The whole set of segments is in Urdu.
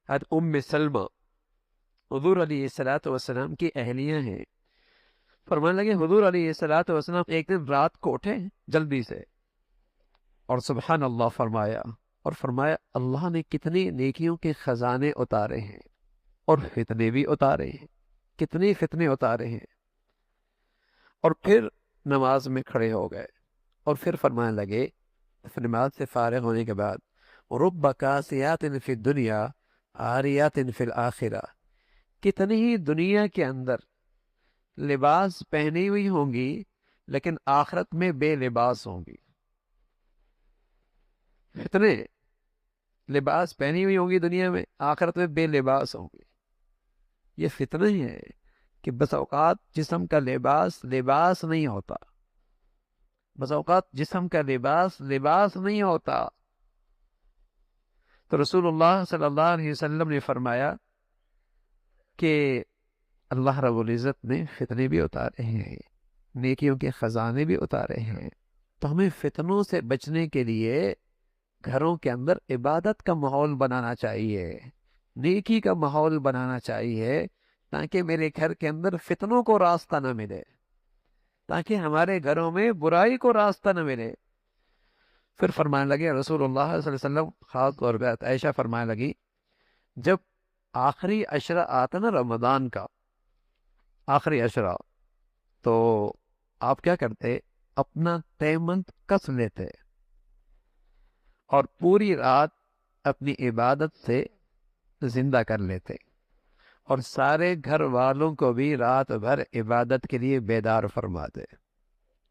حضرت ام سلمہ حضور علیہ الصلوۃ والسلام کی اہلیہ ہیں. فرمانے لگے حضور علیہ الصلوۃ والسلام ایک دن رات کو اٹھے جلدی سے اور سبحان اللہ فرمایا، اور فرمایا اللہ نے کتنی نیکیوں کے خزانے اتارے ہیں اور فتنے بھی اتارے ہیں، کتنے فتنے اتارے ہیں. اور پھر نماز میں کھڑے ہو گئے اور پھر فرمانے لگے نماز سے فارغ ہونے کے بعد رب کاسیات فی الدنیا عاریات فی الآخرہ، کتنی ہی دنیا کے اندر لباس پہنی ہوئی ہوں گی لیکن آخرت میں بے لباس ہوں گی. فتنے، لباس پہنی ہوئی ہوں گی دنیا میں، آخرت میں بے لباس ہوں گی. یہ فتنہ ہی ہے کہ بس اوقات جسم کا لباس لباس نہیں ہوتا، بس اوقات جسم کا لباس لباس نہیں ہوتا. تو رسول اللہ صلی اللہ علیہ وسلم نے فرمایا کہ اللہ رب العزت نے فتنے بھی اتارے ہیں، نیکیوں کے خزانے بھی اتارے ہیں. تو ہمیں فتنوں سے بچنے کے لیے گھروں کے اندر عبادت کا ماحول بنانا چاہیے، نیکی کا ماحول بنانا چاہیے، تاکہ میرے گھر کے اندر فتنوں کو راستہ نہ ملے، تاکہ ہمارے گھروں میں برائی کو راستہ نہ ملے. پھر فرمانے لگے رسول اللہ صلی اللہ علیہ وسلم، خاص طور پہ عائشہ فرمانے لگی جب آخری عشرہ آتا نا رمضان کا آخری عشرہ، تو آپ کیا کرتے، اپنا تیمم کس لیتے اور پوری رات اپنی عبادت سے زندہ کر لیتے اور سارے گھر والوں کو بھی رات بھر عبادت کے لیے بیدار فرماتے.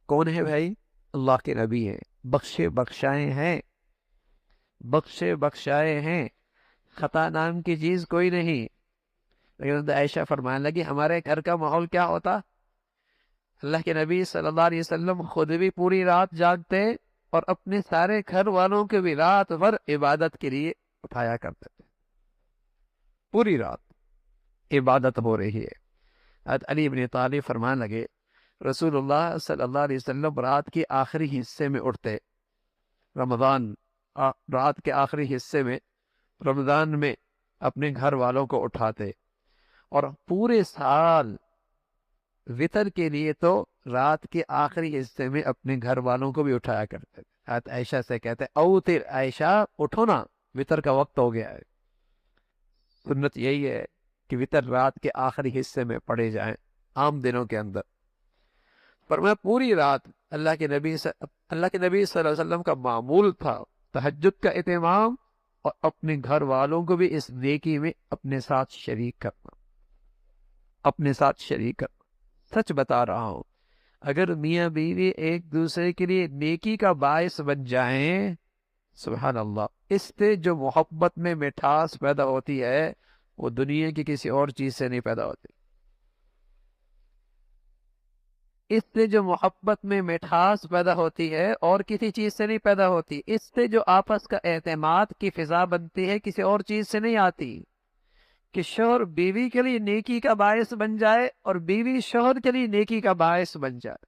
کون ہے بھائی؟ اللہ کے نبی ہیں، بخشے بخشائے ہیں، بخشے بخشائے ہیں، خطا نام کی چیز کوئی نہیں. لیکن عائشہ فرمانے لگی ہمارے گھر کا ماحول کیا ہوتا، اللہ کے نبی صلی اللہ علیہ وسلم خود بھی پوری رات جاگتے اور اپنے سارے گھر والوں کے بھی رات بھر عبادت کے لیے اٹھایا کرتے تھے. پوری رات عبادت ہو رہی ہے. حضرت علی بن طالب فرمانے لگے رسول اللہ صلی اللہ علیہ وسلم رات کے آخری حصے میں اٹھتے، رمضان رات کے آخری حصے میں رمضان میں اپنے گھر والوں کو اٹھاتے اور پورے سال وطر کے لیے تو رات کے آخری حصے میں اپنے گھر والوں کو بھی اٹھایا کرتے. حضرت عائشہ سے کہتے اوتر عائشہ، اٹھو نا، وطر کا وقت ہو گیا ہے. سنت یہی ہے کہ وطر رات کے آخری حصے میں پڑھے جائیں عام دنوں کے اندر. پر میں پوری رات اللہ کے نبی صلی اللہ علیہ وسلم کا معمول تھا تہجد کا اہتمام اور اپنے گھر والوں کو بھی اس نیکی میں اپنے ساتھ شریک کرنا، اپنے ساتھ شریک کرنا. سچ بتا رہا ہوں، اگر میاں بیوی ایک دوسرے کے لیے نیکی کا باعث بن جائیں، سبحان اللہ، اس سے جو محبت میں مٹھاس پیدا ہوتی ہے وہ دنیا کی کسی اور چیز سے نہیں پیدا ہوتی. اس سے جو محبت میں مٹھاس پیدا ہوتی ہے اور کسی چیز سے نہیں پیدا ہوتی. اس سے جو آپس کا اعتماد کی فضا بنتی ہے کسی اور چیز سے نہیں آتی. کہ شوہر بیوی کے لیے نیکی کا باعث بن جائے اور بیوی شوہر کے لیے نیکی کا باعث بن جائے.